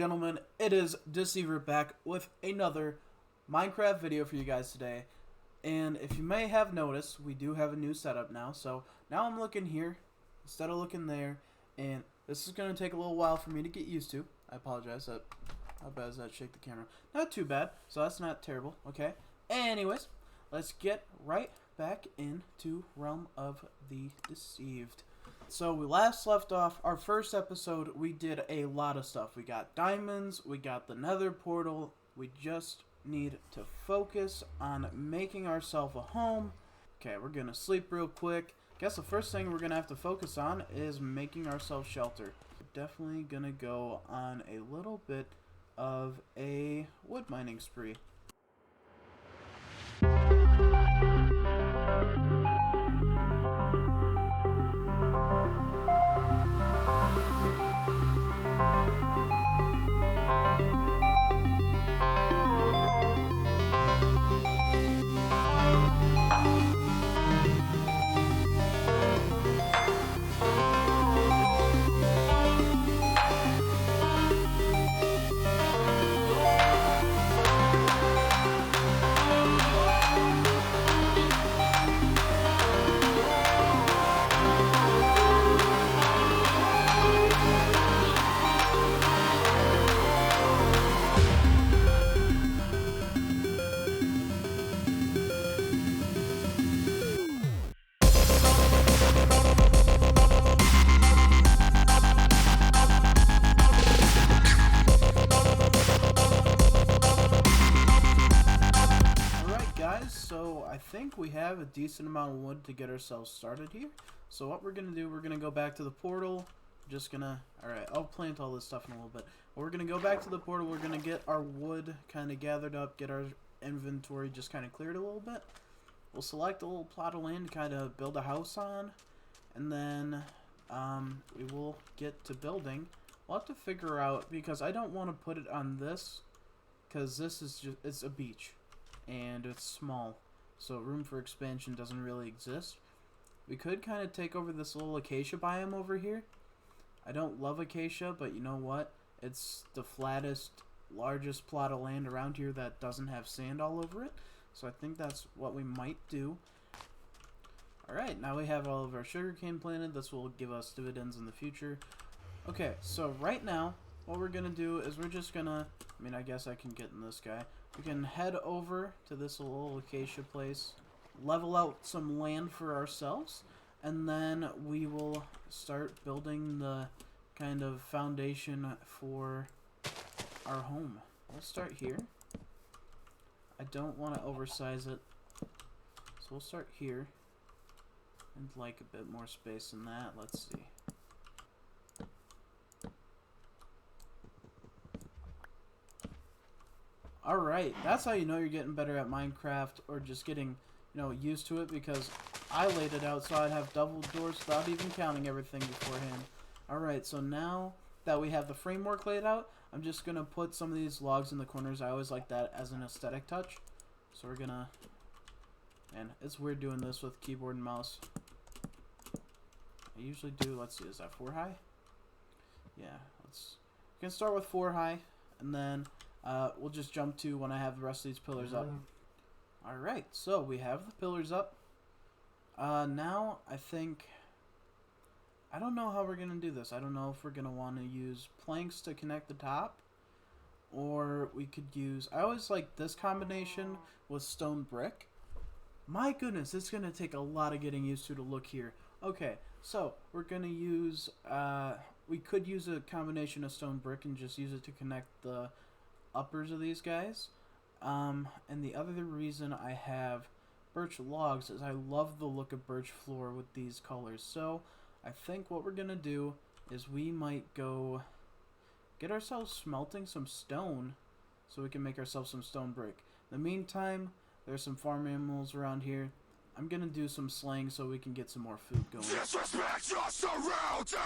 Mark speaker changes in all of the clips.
Speaker 1: gentlemen, it is Deceiver back with another Minecraft video for you guys today. And if you may have noticed, we do have a new setup now. So now I'm looking here instead of looking there, and this is going to take a little while for me to get used to. I apologize. How bad is that? Shake the camera. Not too bad, so that's not terrible. Okay. Anyways, let's get right back into Realm of the Deceived. So we last left off our first episode. We did a lot of stuff. We got diamonds, we got the nether portal. We just need to focus on making ourselves a home. Okay, we're gonna sleep real quick. Guess the first thing we're gonna have to focus on is making ourselves shelter. We're definitely gonna go on a little bit of a wood mining spree. So I think we have a decent amount of wood to get ourselves started here. So what we're gonna do, we're gonna go back to the portal. Alright, I'll plant all this stuff in a little bit. But we're gonna go back to the portal, we're gonna get our wood kind of gathered up, get our inventory just kind of cleared a little bit. We'll select a little plot of land to kind of build a house on. And then we will get to building. We'll have to figure out, because I don't want to put it on this, because this is just, it's a beach. And it's small, so room for expansion doesn't really exist. We could kind of take over this little acacia biome over here. I don't love acacia, but you know what? It's the flattest, largest plot of land around here that doesn't have sand all over it. So I think that's what we might do. Alright, now we have all of our sugarcane planted. This will give us dividends in the future. Okay, so right now, what we're going to do is we're just going to... I guess I can get in this guy. We can head over to this little acacia place, level out some land for ourselves, and then we will start building the kind of foundation for our home. We'll start here. I don't want to oversize it, so we'll start here. I'd like a bit more space than that. Let's see. Alright, that's how you know you're getting better at Minecraft, or just getting, used to it, because I laid it out so I'd have double doors without even counting everything beforehand. Alright, so now that we have the framework laid out, I'm just going to put some of these logs in the corners. I always like that as an aesthetic touch. So we're going to... Man, it's weird doing this with keyboard and mouse. I usually do, let's see, is that 4 high? Yeah, we can start with 4 high, and then... we'll just jump to when I have the rest of these pillars up. Alright, so we have the pillars up. Now, I don't know how we're going to do this. I don't know if we're going to want to use planks to connect the top. Or we could use... I always like this combination with stone brick. My goodness, it's going to take a lot of getting used to look here. Okay, so we're going to use... we could use a combination of stone brick and just use it to connect the... uppers of these guys, and the other reason I have birch logs is I love the look of birch floor with these colors. So I think what we're gonna do is we might go get ourselves smelting some stone so we can make ourselves some stone brick. In the meantime, there's some farm animals around here. I'm gonna do some slaying so we can get some more food going. Disrespect your surroundings!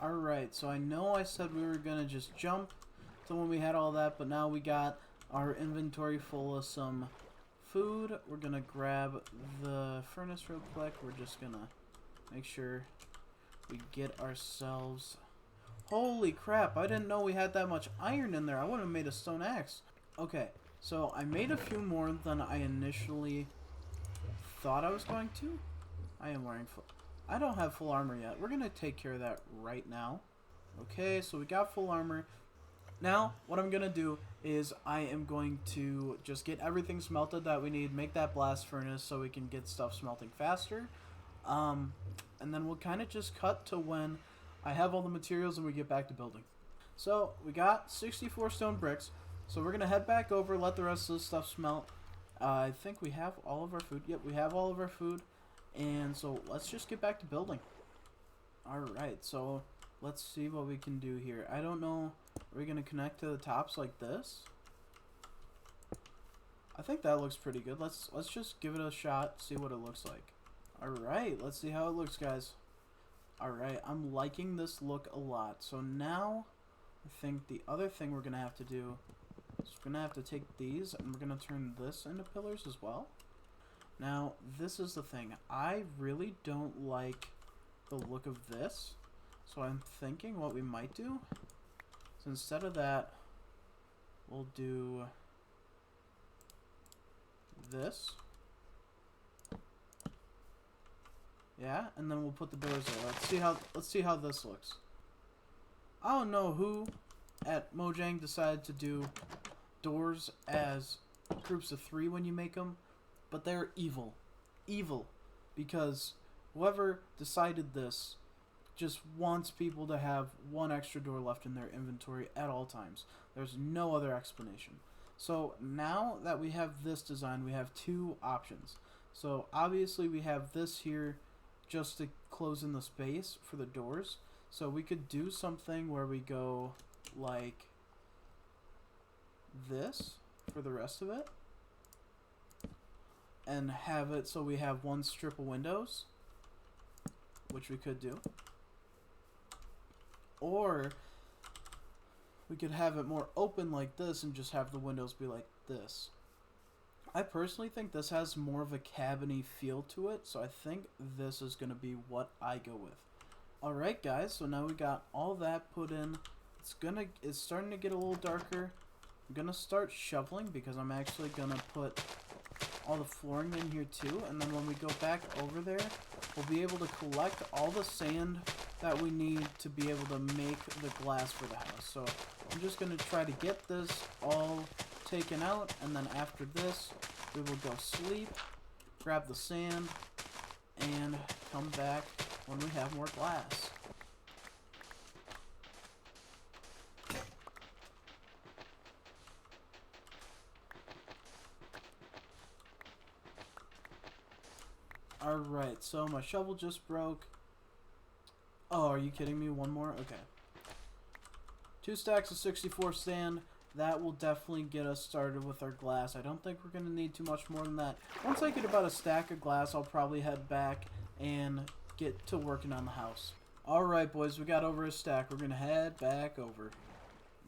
Speaker 1: Alright, so I know I said we were going to just jump to when we had all that, but now we got our inventory full of some food. We're gonna grab the furnace real quick. We're just gonna make sure we get ourselves... Holy crap, I didn't know we had that much iron in there. I would have made a stone axe. Okay, so I made a few more than I initially thought I was going to. I am wearing full... I don't have full armor yet. We're gonna take care of that right now. Okay, so we got full armor. Now, what I'm gonna do is I am going to just get everything smelted that we need, make that blast furnace so we can get stuff smelting faster. And then we'll kind of just cut to when I have all the materials and we get back to building. So, we got 64 stone bricks. So we're gonna head back over, let the rest of the stuff smelt. I think we have all of our food. Yep, we have all of our food. And so, let's just get back to building. Alright, so let's see what we can do here. I don't know. Are we going to connect to the tops like this? I think that looks pretty good. Let's just give it a shot, see what it looks like. Alright, let's see how it looks, guys. Alright, I'm liking this look a lot. So now, I think the other thing we're going to have to do is we're going to have to take these and we're going to turn this into pillars as well. Now, this is the thing. I really don't like the look of this. So I'm thinking what we might do is instead of that, we'll do this. Yeah, and then we'll put the doors there. Let's see how this looks. I don't know who at Mojang decided to do doors as groups of 3 when you make them, but they're evil. Evil. Because whoever decided this just wants people to have one extra door left in their inventory at all times. There's no other explanation. So now that we have this design, we have 2 options. So obviously we have this here just to close in the space for the doors. So we could do something where we go like this for the rest of it. And have it so we have one strip of windows, which we could do. Or we could have it more open like this and just have the windows be like this. I personally think this has more of a cabiny feel to it, so I think this is going to be what I go with. Alright guys, so now we got all that put in. It's starting to get a little darker. I'm going to start shoveling because I'm actually going to put all the flooring in here too, and then when we go back over there, we'll be able to collect all the sand that we need to be able to make the glass for the house. So I'm just going to try to get this all taken out, and then after this we will go sleep, grab the sand, and come back when we have more glass. Alright, so my shovel just broke. Oh, are you kidding me? One more? Okay. 2 stacks of 64 sand. That will definitely get us started with our glass. I don't think we're going to need too much more than that. Once I get about a stack of glass, I'll probably head back and get to working on the house. Alright, boys, we got over a stack. We're going to head back over.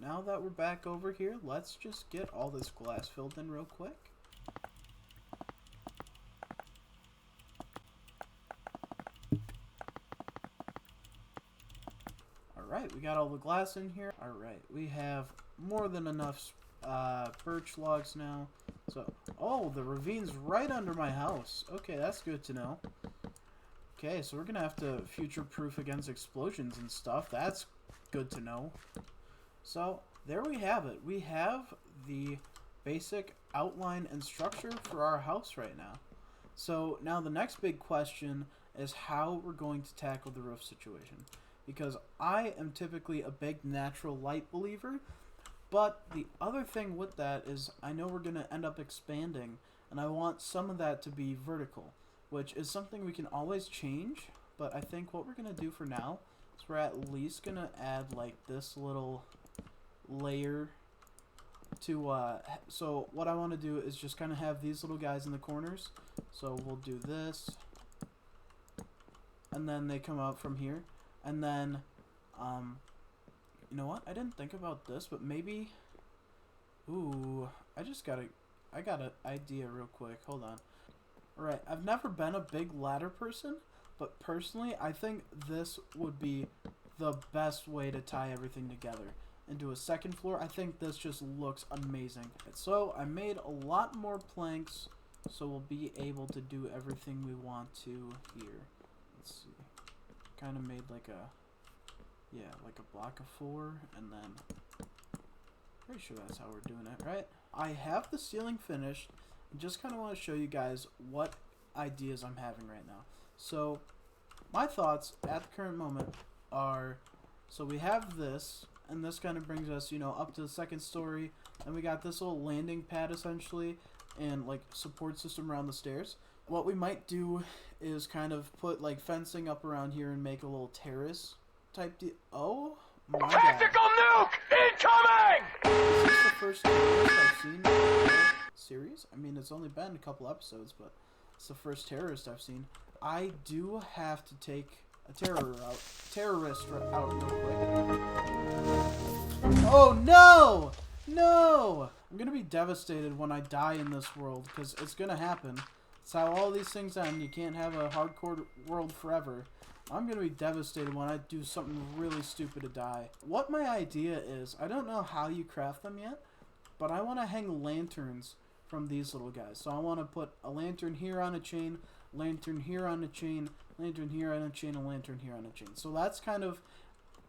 Speaker 1: Now that we're back over here, let's just get all this glass filled in real quick. Alright, we got all the glass in here. Alright, we have more than enough birch logs now. So, oh, the ravine's right under my house. Okay, that's good to know. Okay, so we're going to have to future-proof against explosions and stuff. That's good to know. So, there we have it. We have the basic outline and structure for our house right now. So, now the next big question is how we're going to tackle the roof situation. Because I am typically a big natural light believer, but the other thing with that is I know we're going to end up expanding, and I want some of that to be vertical, which is something we can always change, but I think what we're going to do for now is we're at least going to add like this little layer to, so what I want to do is just kind of have these little guys in the corners. So we'll do this, and then they come out from here. And then, you know what? I didn't think about this, but maybe, ooh, I I got an idea real quick. Hold on. Alright, I've never been a big ladder person, but personally, I think this would be the best way to tie everything together. Into a second floor, I think this just looks amazing. So, I made a lot more planks, so we'll be able to do everything we want to here. Let's see. Kind of made like a, yeah, like a block of 4, and then, pretty sure that's how we're doing it, right? I have the ceiling finished. Just kind of want to show you guys what ideas I'm having right now. So my thoughts at the current moment are, so we have this, and this kind of brings us, you know, up to the second story, and we got this little landing pad essentially, and like support system around the stairs. What we might do is kind of put like fencing up around here and make a little terrace type deal. Oh my god.
Speaker 2: Tactical nuke incoming!
Speaker 1: This is the first terrorist I've seen in the series. I mean, it's only been a couple episodes, but it's the first terrorist I've seen. I do have to take a terrorist out real quick. Oh no! No! I'm gonna be devastated when I die in this world, because it's gonna happen. It's how all these things end. You can't have a hardcore world forever. I'm gonna be devastated when I do something really stupid to die. What my idea is, I don't know how you craft them yet, but I want to hang lanterns from these little guys. So I want to put a lantern here on a chain, lantern here on a chain, lantern here on a chain, a lantern here on a chain. So that's kind of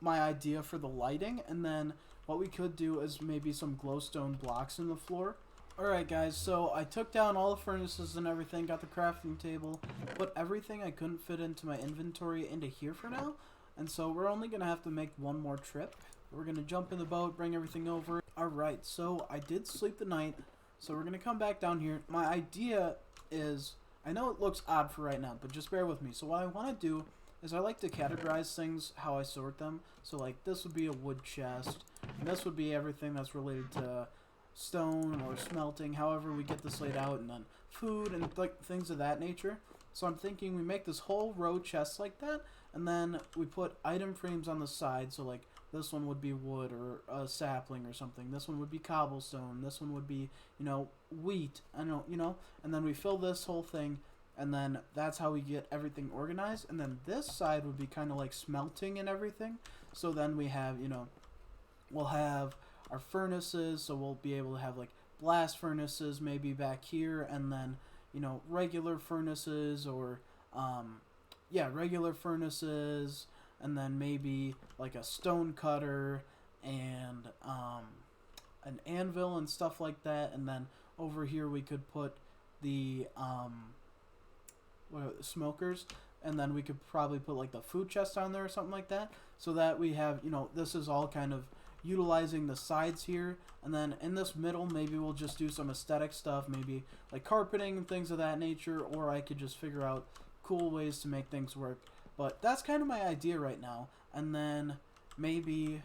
Speaker 1: my idea for the lighting. And then what we could do is maybe some glowstone blocks in the floor. Alright guys, so I took down all the furnaces and everything, got the crafting table, put everything I couldn't fit into my inventory into here for now. And so we're only going to have to make one more trip. We're going to jump in the boat, bring everything over. Alright, so I did sleep the night, so we're going to come back down here. My idea is, I know it looks odd for right now, but just bear with me. So what I want to do is I like to categorize things how I sort them. So like this would be a wood chest, and this would be everything that's related to stone or smelting, however we get this laid out, and then food and like things of that nature. So I'm thinking we make this whole row chest like that, and then we put item frames on the side. So like this one would be wood or a sapling or something. This one would be cobblestone. This one would be, you know, wheat. I don't know, you know. And then we fill this whole thing, and then that's how we get everything organized. And then this side would be kind of like smelting and everything. So then we have, you know, we'll have our furnaces, so we'll be able to have like blast furnaces maybe back here, and then, you know, regular furnaces, or yeah, regular furnaces, and then maybe like a stone cutter and an anvil and stuff like that. And then over here we could put the smokers, and then we could probably put like the food chest on there or something like that, so that we have, you know, this is all kind of utilizing the sides here. And then in this middle, maybe we'll just do some aesthetic stuff, maybe like carpeting and things of that nature, or I could just figure out cool ways to make things work. But that's kind of my idea right now. And then maybe,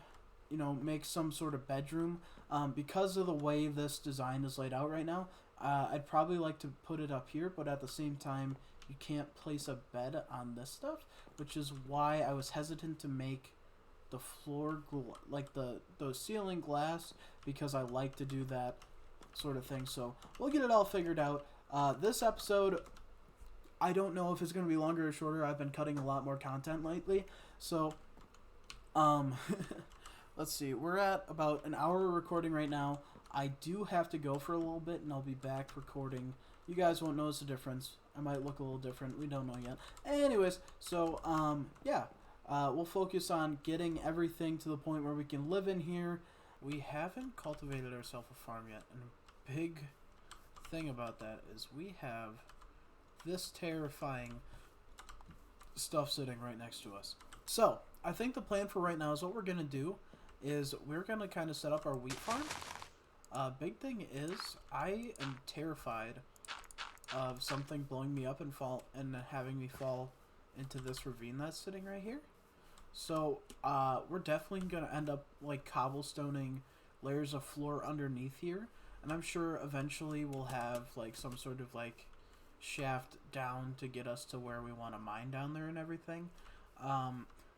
Speaker 1: you know, make some sort of bedroom. Because of the way this design is laid out right now, I'd probably like to put it up here, but at the same time, you can't place a bed on this stuff, which is why I was hesitant to make the floor, like the ceiling glass, because I like to do that sort of thing. So we'll get it all figured out. This episode, I don't know if it's going to be longer or shorter. I've been cutting a lot more content lately. So, let's see. We're at about an hour recording right now. I do have to go for a little bit, and I'll be back recording. You guys won't notice the difference. I might look a little different. We don't know yet. Anyways, so, yeah. We'll focus on getting everything to the point where we can live in here. We haven't cultivated ourselves a farm yet, and a big thing about that is we have this terrifying stuff sitting right next to us. So, I think the plan for right now is what we're going to do is we're going to kind of set up our wheat farm. Big thing is I am terrified of something blowing me up and having me fall into this ravine that's sitting right here. So, we're definitely going to end up, like, cobblestoning layers of floor underneath here. And I'm sure eventually we'll have, like, some sort of, like, shaft down to get us to where we want to mine down there and everything.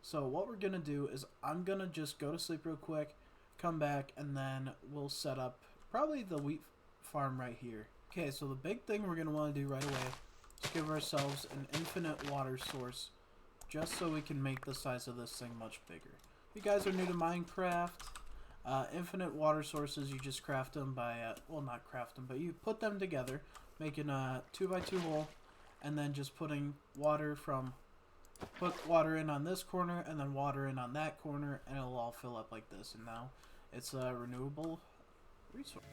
Speaker 1: So what we're going to do is I'm going to just go to sleep real quick, come back, and then we'll set up probably the wheat farm right here. Okay, so the big thing we're going to want to do right away is give ourselves an infinite water source, just so we can make the size of this thing much bigger. If you guys are new to Minecraft, infinite water sources, you just craft them by, well, not craft them, but you put them together, making a 2x2 hole, and then just putting water from, put water in on this corner, and then water in on that corner, and it'll all fill up like this. And now it's a renewable resource.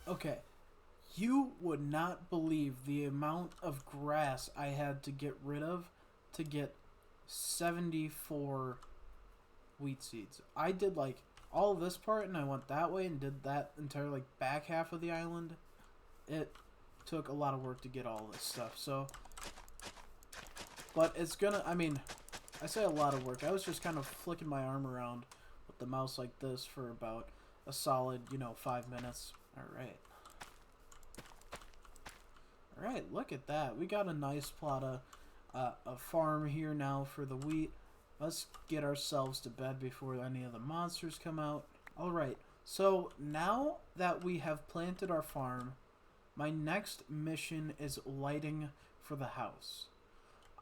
Speaker 1: Okay, you would not believe the amount of grass I had to get rid of to get 74 wheat seeds. I did like all of this part and I went that way and did that entire like back half of the island. It took a lot of work to get all this stuff, so, but it's gonna, I mean, I say a lot of work. I was just kind of flicking my arm around with the mouse like this for about a solid, 5 minutes. Alright. Alright, look at that. We got a nice plot of farm here now for the wheat. Let's get ourselves to bed before any of the monsters come out. Alright, so now that we have planted our farm, my next mission is lighting for the house.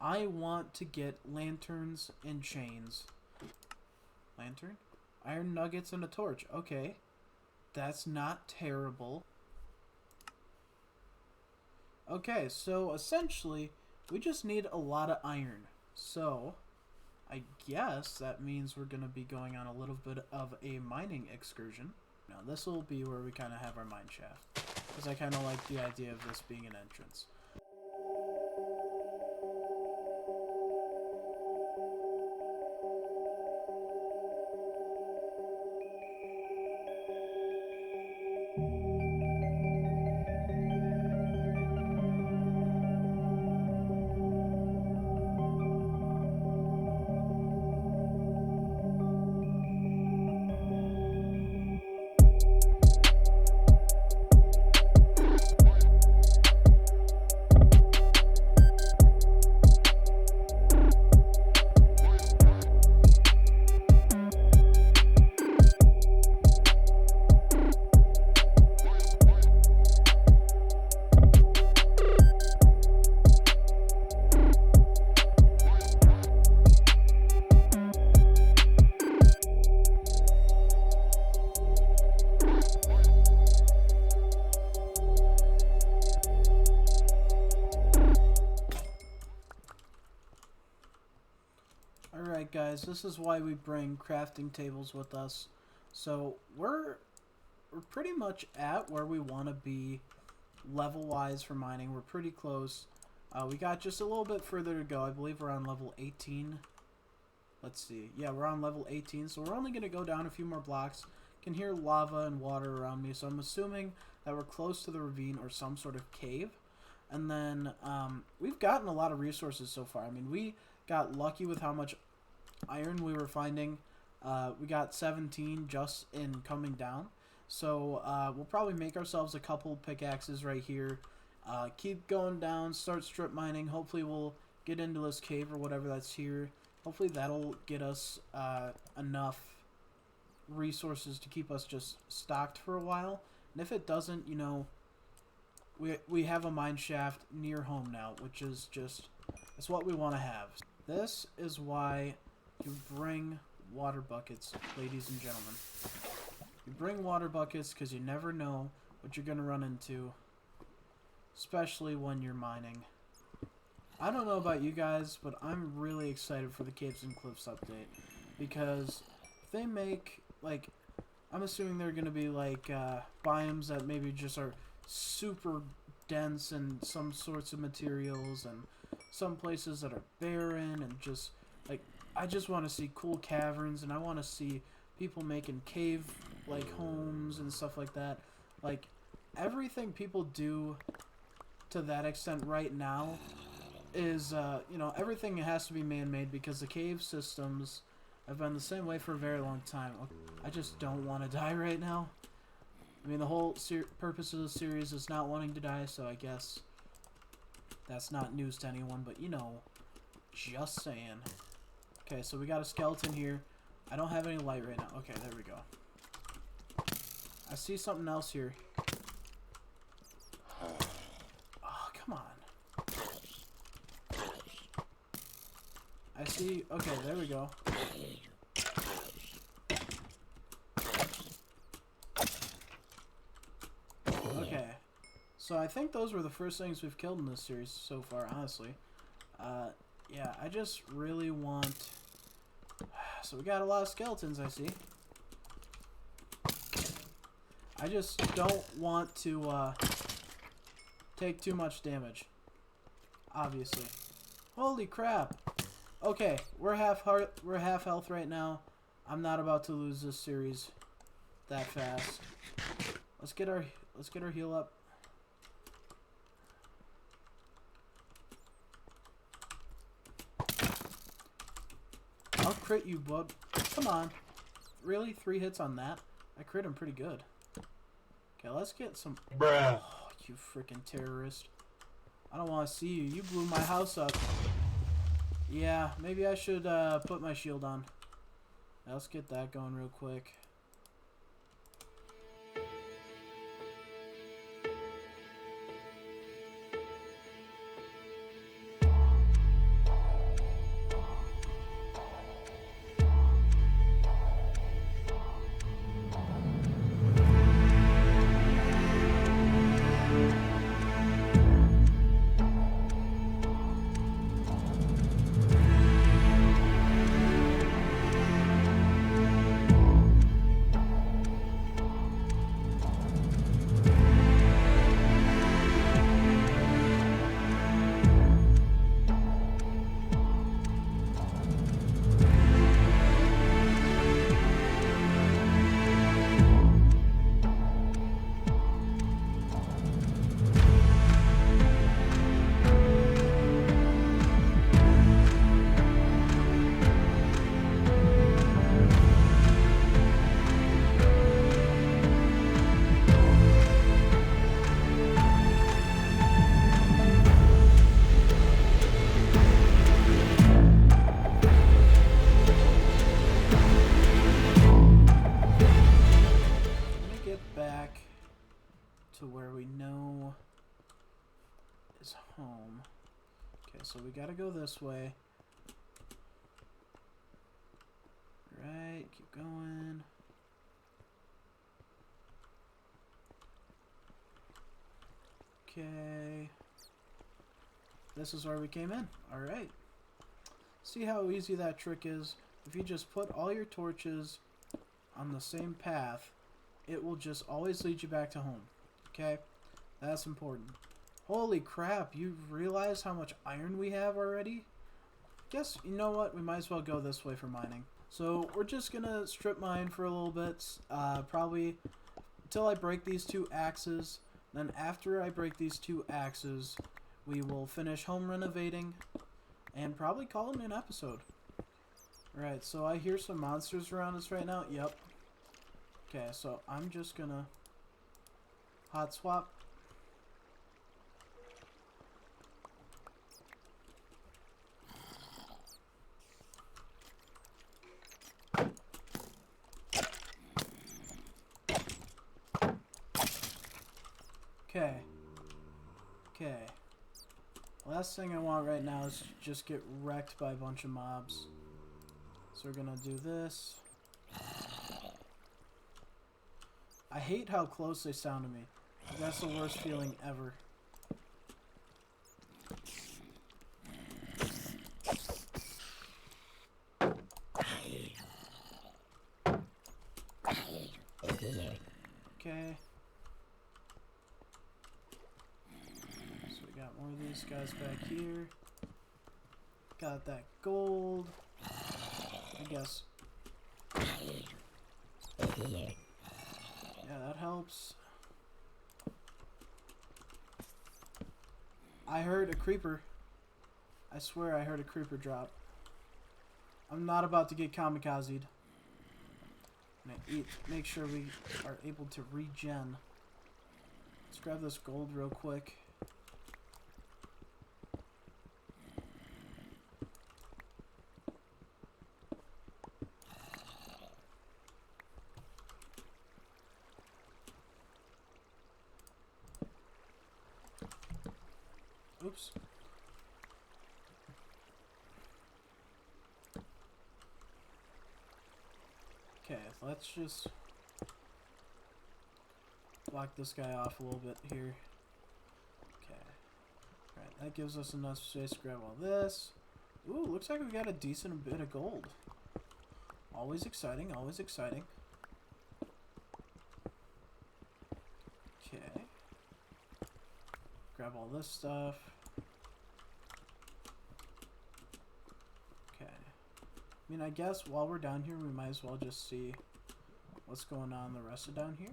Speaker 1: I want to get lanterns and chains. Lantern? Iron nuggets and a torch. Okay. That's not terrible. Okay, so essentially, we just need a lot of iron. So, I guess that means we're going to be going on a little bit of a mining excursion. Now, this will be where we kind of have our mine shaft, because I kind of like the idea of this being an entrance. Alright guys, this is why we bring crafting tables with us. So we're pretty much at where we want to be level wise for mining. We're pretty close. We got just a little bit further to go. I believe we're on level 18. Let's see. Yeah, we're on level 18, so we're only going to go down a few more blocks. Can hear lava and water around me, so I'm assuming that we're close to the ravine or some sort of cave. And then we've gotten a lot of resources so far. I mean, we got lucky with how much iron we were finding. We got 17 just in coming down. So we'll probably make ourselves a couple pickaxes right here. Keep going down, start strip mining. Hopefully we'll get into this cave or whatever that's here. Hopefully that'll get us enough resources to keep us just stocked for a while. And if it doesn't, you know, we have a mine shaft near home now, which is just, it's what we want to have. This is why you bring water buckets, ladies and gentlemen. You bring water buckets because you never know what you're going to run into, especially when you're mining. I don't know about you guys, but I'm really excited for the Caves and Cliffs update, because if they make, like, I'm assuming they're going to be, like, biomes that maybe just are super dense in some sorts of materials, and some places that are barren, and just, like, I just want to see cool caverns, and I want to see people making cave, like, homes and stuff like that. Like, everything people do to that extent right now is, you know, everything has to be man-made, because the cave systems have been the same way for a very long time. I just don't want to die right now. I mean, the whole purpose of the series is not wanting to die, so I guess that's not news to anyone, but you know, just saying. Okay, so we got a skeleton here. I don't have any light right now. Okay, there we go. I see something else here. Oh, come on. I see. Okay, there we go. Okay. So I think those were the first things we've killed in this series so far, honestly. Yeah, I just really want... So we got a lot of skeletons, I see. I just don't want to take too much damage, obviously. Holy crap! Okay, we're half health right now. I'm not about to lose this series that fast. Let's get our heal up. I'll crit you, bud. Come on. Really? 3 hits on that? I crit him pretty good. Okay, let's get some...
Speaker 2: Bruh.
Speaker 1: Oh, you freaking terrorist. I don't want to see you. You blew my house up. Yeah, maybe I should put my shield on. Let's get that going real quick. To where we know is home. Okay, so we gotta go this way. Right, keep going. Okay. This is where we came in. Alright. See how easy that trick is? If you just put all your torches on the same path, it will just always lead you back to home. Okay, that's important. Holy crap, you realize how much iron we have already? Guess, you know what, we might as well go this way for mining. So, we're just gonna strip mine for a little bit, probably until I break these 2 axes. Then after I break these 2 axes, we will finish home renovating, and probably call it an episode. Alright, so I hear some monsters around us right now, yep. Okay, so I'm just gonna... hot swap. Okay. Okay. Last thing I want right now is to just get wrecked by a bunch of mobs. So we're gonna do this. I hate how close they sound to me. That's the worst feeling ever. Okay. So we got more of these guys back here. Got that gold. I guess. Yeah, that helps. I heard a creeper. I swear I heard a creeper drop. I'm not about to get kamikazed. Make sure we are able to regen. Let's grab this gold real quick. Oops. Okay, let's just block this guy off a little bit here. Okay. Alright, that gives us enough space to grab all this. Ooh, looks like we got a decent bit of gold. Always exciting, always exciting. Okay. Grab all this stuff. Okay. I mean, I guess while we're down here, we might as well just see what's going on the rest of down here.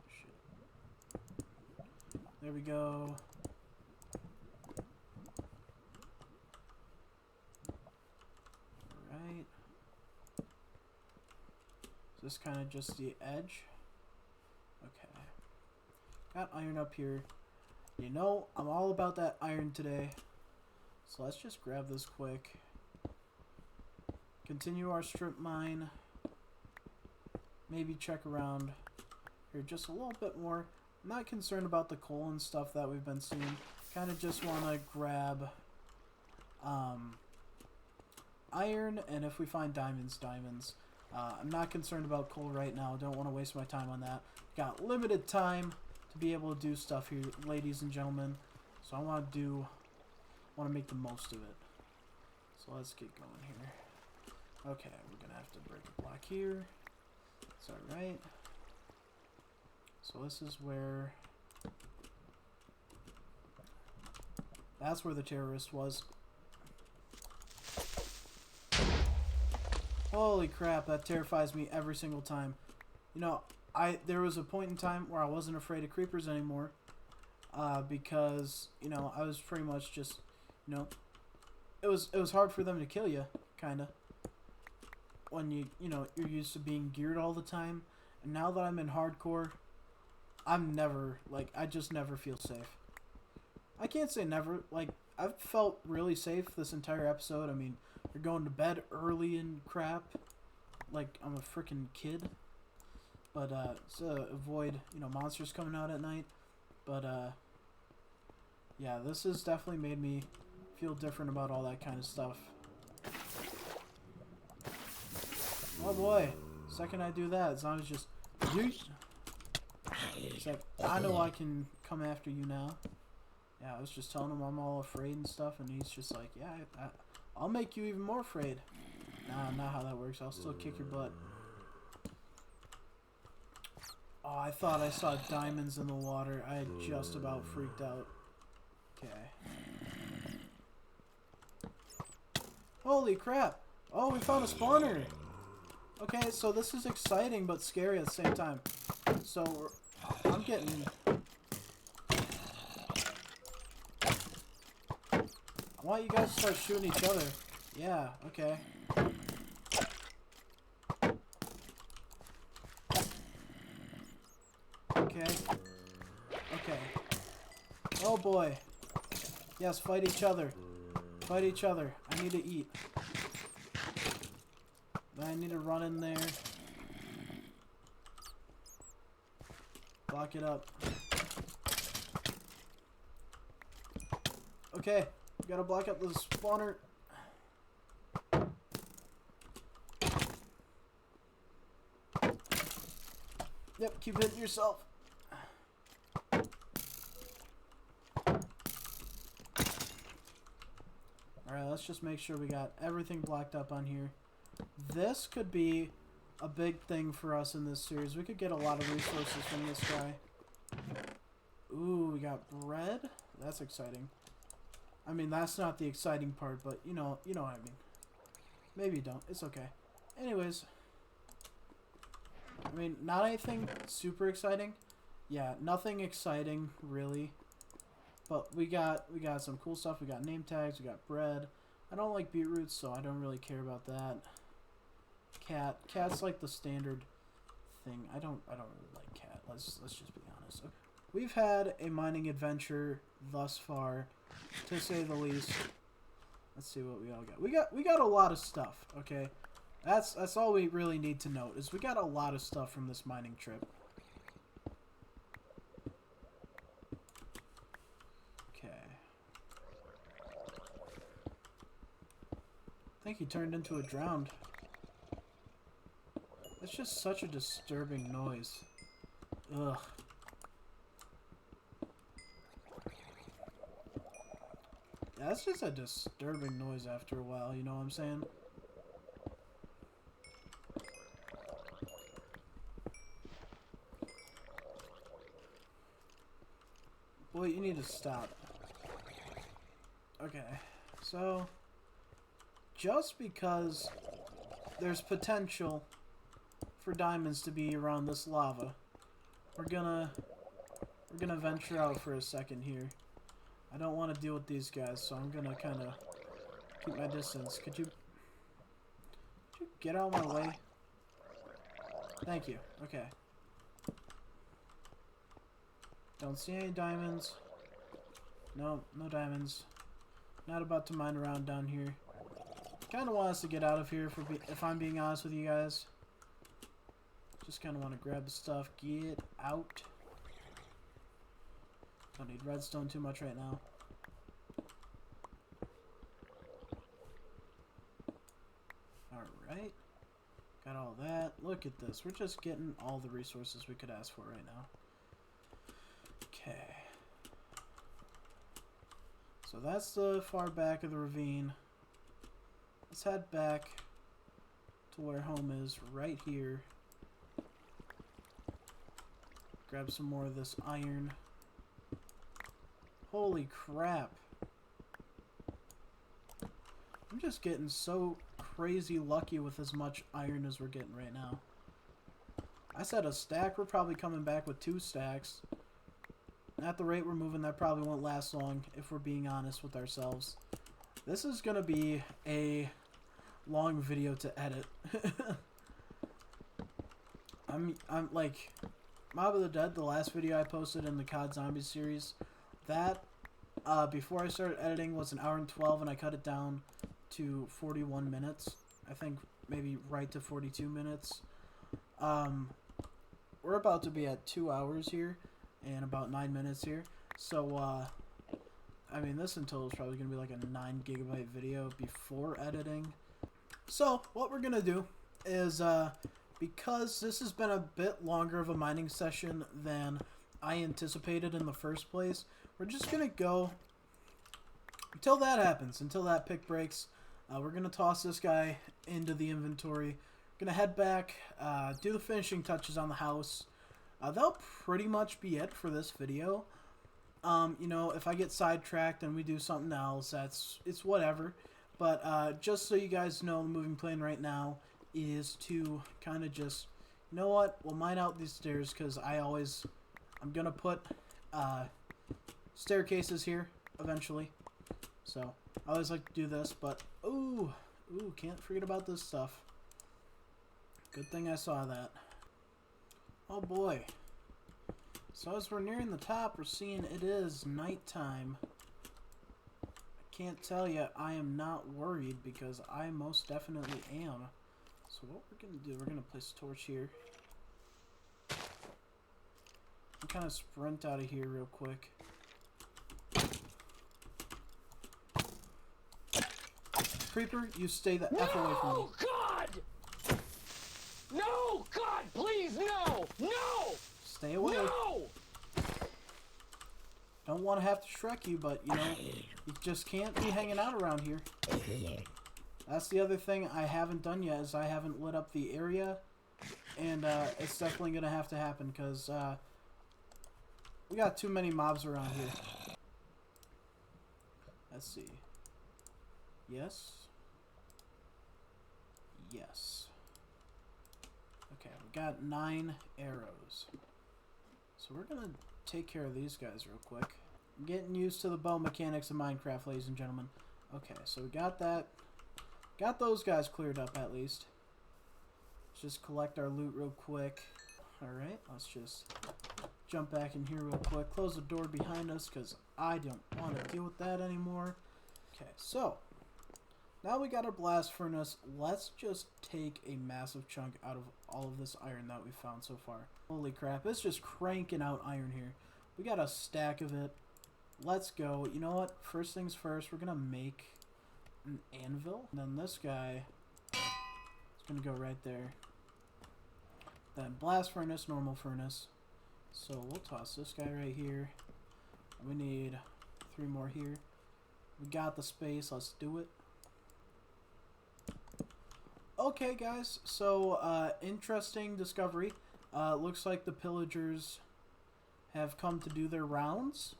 Speaker 1: Shit. There we go. Alright. Is this kind of just the edge? Okay. Got iron up here. You know, I'm all about that iron today. So let's just grab this quick. Continue our strip mine. Maybe check around here just a little bit more. I'm not concerned about the coal and stuff that we've been seeing. Kind of just want to grab iron, and if we find diamonds, diamonds. I'm not concerned about coal right now. Don't want to waste my time on that. Got limited time to be able to do stuff here, ladies and gentlemen. So I want to make the most of it. So let's get going here. Okay, we're gonna have to break a block here. It's alright. So this is where... That's where the terrorist was. Holy crap, that terrifies me every single time. You know, there was a point in time where I wasn't afraid of creepers anymore. Because, you know, I was pretty much just, you know, it was hard for them to kill you, kinda. When you know, you're used to being geared all the time. And now that I'm in hardcore, I'm never, like, I just never feel safe. I can't say never, like, I've felt really safe this entire episode. I mean, you're going to bed early and crap, like I'm a freaking kid. But, to avoid, you know, monsters coming out at night. But, yeah, this has definitely made me feel different about all that kind of stuff. Oh boy, second I do that, as long as just yeesh. It's like, I know I can come after you now. Yeah, I was just telling him I'm all afraid and stuff, and he's just like, yeah, I'll make you even more afraid. Nah, not how that works. I'll still kick your butt. Oh, I thought I saw diamonds in the water. I had just about freaked out. Okay. Holy crap! Oh, we found a spawner! Okay, so this is exciting but scary at the same time. So, I'm getting... I want you guys to start shooting each other. Yeah, okay. Okay. Okay. Oh boy. Yes, fight each other. Fight each other. I need to eat. I need to run in there. Block it up. Okay, we gotta block up the spawner. Yep, keep hitting yourself. Alright, let's just make sure we got everything blocked up on here. This could be a big thing for us in this series. We could get a lot of resources from this guy. Ooh, we got bread. That's exciting. I mean, that's not the exciting part, but you know what I mean. Maybe you don't. It's okay. Anyways, I mean, not anything super exciting. Yeah, nothing exciting really. But we got some cool stuff. We got name tags. We got bread. I don't like beetroots, so I don't really care about that. Cat's like the standard thing. I don't really like cat. Let's just be honest. We've had a mining adventure thus far, to say the least. Let's see what we all got. We got a lot of stuff. Okay, that's all we really need to note is we got a lot of stuff from this mining trip. I think he turned into a drowned. It's just such a disturbing noise. Ugh. Yeah, that's just a disturbing noise after a while, you know what I'm saying? Boy, you need to stop. Okay, so just because there's potential for diamonds to be around this lava, we're gonna venture out for a second here. I don't want to deal with these guys, so I'm gonna kind of keep my distance. Could you get out of my way? Thank you. Okay. Don't see any diamonds. No diamonds. Not about to mine around down here. Kind of want us to get out of here if I'm being honest with you guys. Just kind of want to grab the stuff. Get out. Don't need redstone too much right now. Alright. Got all that. Look at this. We're just getting all the resources we could ask for right now. Okay. So that's the far back of the ravine. Let's head back to where home is, right here. Grab some more of this iron. Holy crap. I'm just getting so crazy lucky with as much iron as we're getting right now. I said a stack, we're probably coming back with 2 stacks. At the rate we're moving, that probably won't last long, if we're being honest with ourselves. This is gonna be a long video to edit. I'm like, Mob of the Dead, the last video I posted in the COD Zombies series, that, before I started editing, was 1 hour and 12, and I cut it down to 41 minutes. I think maybe right to 42 minutes. We're about to be at 2 hours here, and about 9 minutes here. So, I mean, this in total is probably going to be like a 9 GB video before editing. So, what we're going to do is, because this has been a bit longer of a mining session than I anticipated in the first place, we're just going to go until that happens, until that pick breaks. We're going to toss this guy into the inventory. Going to head back, do the finishing touches on the house. That'll pretty much be it for this video. You know, if I get sidetracked and we do something else, it's whatever. But just so you guys know, the moving plan right now is to kind of just, you know what, we'll mine out these stairs because I'm going to put staircases here eventually. So, I always like to do this, but, ooh, can't forget about this stuff. Good thing I saw that. Oh boy. So as we're nearing the top, we're seeing it is nighttime. I can't tell you I am not worried because I most definitely am. So what we're going to do, we're going to place a torch here. And kind of sprint out of here real quick. Creeper, you stay the F away from me.
Speaker 2: No, God! No, God, please, no! No!
Speaker 1: Stay away.
Speaker 2: No!
Speaker 1: Don't want to have to Shrek you, but, you know, you just can't be hanging out around here. That's the other thing I haven't done yet, is I haven't lit up the area. And it's definitely going to have to happen, because we got too many mobs around here. Let's see. Yes. Yes. Okay, we got 9 arrows. So we're going to take care of these guys real quick. I'm getting used to the bow mechanics of Minecraft, ladies and gentlemen. Okay, so we got that. Got those guys cleared up at least. Let's just collect our loot real quick. Alright, let's just jump back in here real quick. Close the door behind us because I don't want to deal with that anymore. Okay, so now we got our blast furnace. Let's just take a massive chunk out of all of this iron that we found so far. Holy crap, it's just cranking out iron here. We got a stack of it. Let's go. You know what? First things first, we're going to make an anvil. And then this guy is going to go right there. Then blast furnace, normal furnace. So we'll toss this guy right here. We need 3 more here. We got the space. Let's do it. Okay, guys. So, interesting discovery. Looks like the pillagers have come to do their rounds.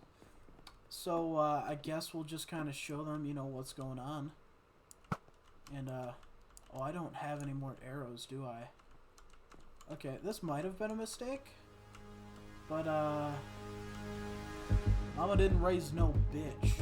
Speaker 1: So, I guess we'll just kind of show them, you know, what's going on. And, oh, I don't have any more arrows, do I? Okay, this might have been a mistake. But, Mama didn't raise no bitch.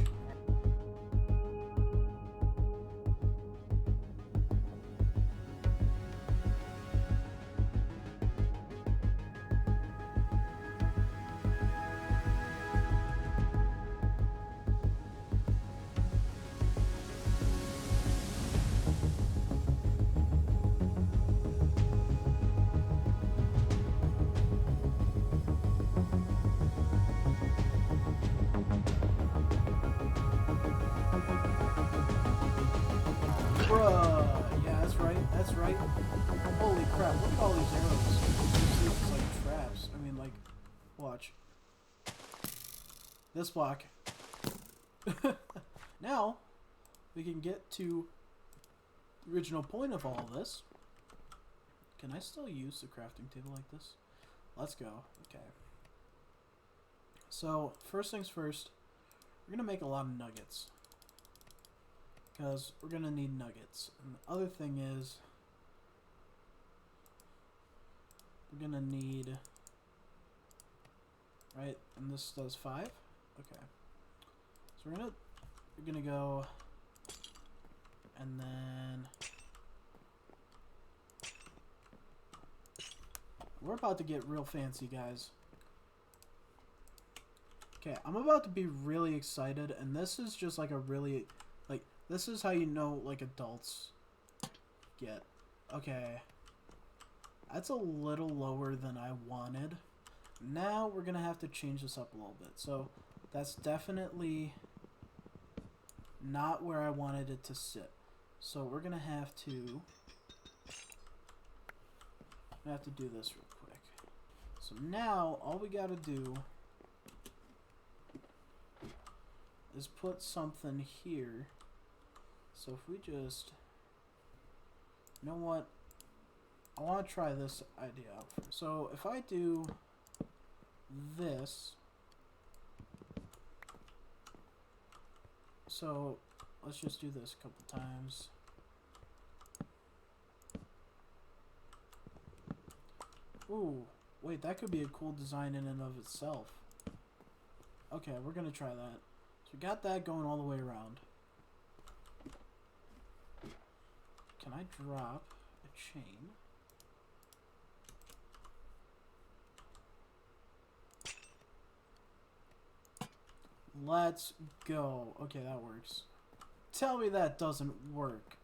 Speaker 1: Bruh. Yeah, that's right. That's right. Holy crap. Look at all these arrows. These are like traps. I mean, like, watch. This block. Now, we can get to the original point of all of this. Can I still use the crafting table like this? Let's go. Okay. So, first things first, we're going to make a lot of nuggets. Because we're going to need nuggets. And the other thing is, we're going to need, right, and this does 5? Okay. So we're gonna go, and then we're about to get real fancy, guys. Okay, I'm about to be really excited, and this is just like a really, like, this is how you know, like, adults get. Okay. That's a little lower than I wanted. Now we're gonna have to change this up a little bit. So that's definitely not where I wanted it to sit. So we're gonna have to do this real quick. So now all we gotta do is put something here. So if we just, you know what? I want to try this idea out first. So if I do this, so let's just do this a couple times. Ooh, wait, that could be a cool design in and of itself. Okay, we're gonna try that. So we got that going all the way around. Can I drop a chain? Let's go. Okay, that works. Tell me that doesn't work.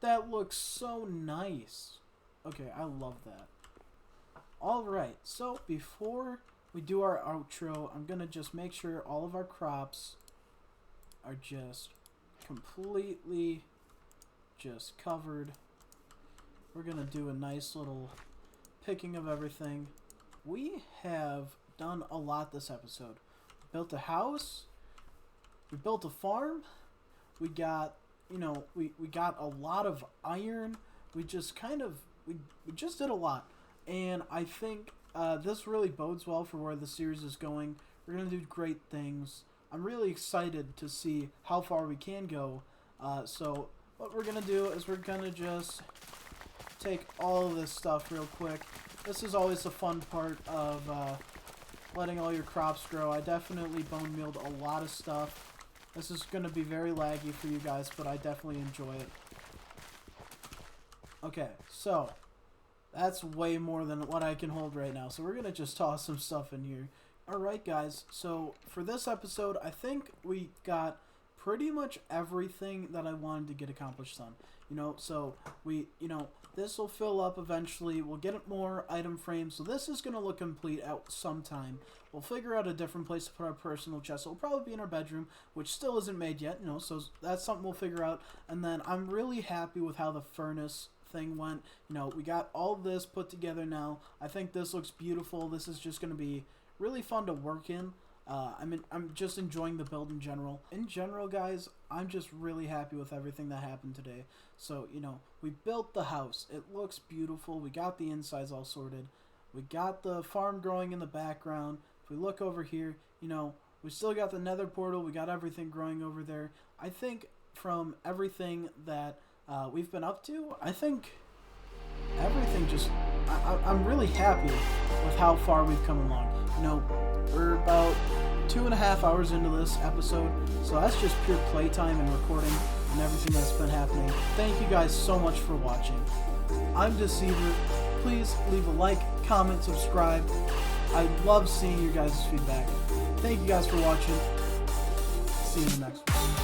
Speaker 1: That looks so nice. Okay, I love that. Alright, so before we do our outro, I'm gonna just make sure all of our crops are just completely just covered. We're gonna do a nice little picking of everything. We have done a lot this episode. We built a house. We built a farm. We got, you know, we got a lot of iron. We just kind of, we just did a lot. And I think this really bodes well for where the series is going. We're going to do great things. I'm really excited to see how far we can go. So what we're going to do is we're going to just take all of this stuff real quick. This is always the fun part of letting all your crops grow. I definitely bone mealed a lot of stuff. This is going to be very laggy for you guys, but I definitely enjoy it. Okay, so that's way more than what I can hold right now. So we're going to just toss some stuff in here. Alright guys, so for this episode, I think we got pretty much everything that I wanted to get accomplished on. You know, so we, you know, this will fill up eventually. We'll get more item frames. So this is going to look complete at some time. We'll figure out a different place to put our personal chest. It'll probably be in our bedroom, which still isn't made yet, you know, so that's something we'll figure out. And then I'm really happy with how the furnace thing went. You know, we got all this put together now. I think this looks beautiful. This is just going to be really fun to work in. I'm just enjoying the build in general. In general, guys, I'm just really happy with everything that happened today. So, you know, we built the house. It looks beautiful. We got the insides all sorted. We got the farm growing in the background. If we look over here, you know, we still got the nether portal. We got everything growing over there. I think from everything that we've been up to, I think everything just... I'm really happy with how far we've come along. You know, we're about 2.5 hours into this episode, so that's just pure playtime and recording and everything that's been happening. Thank you guys so much for watching. I'm Deceiver. Please leave a like, comment, subscribe. I love seeing your guys' feedback. Thank you guys for watching. See you in the next one.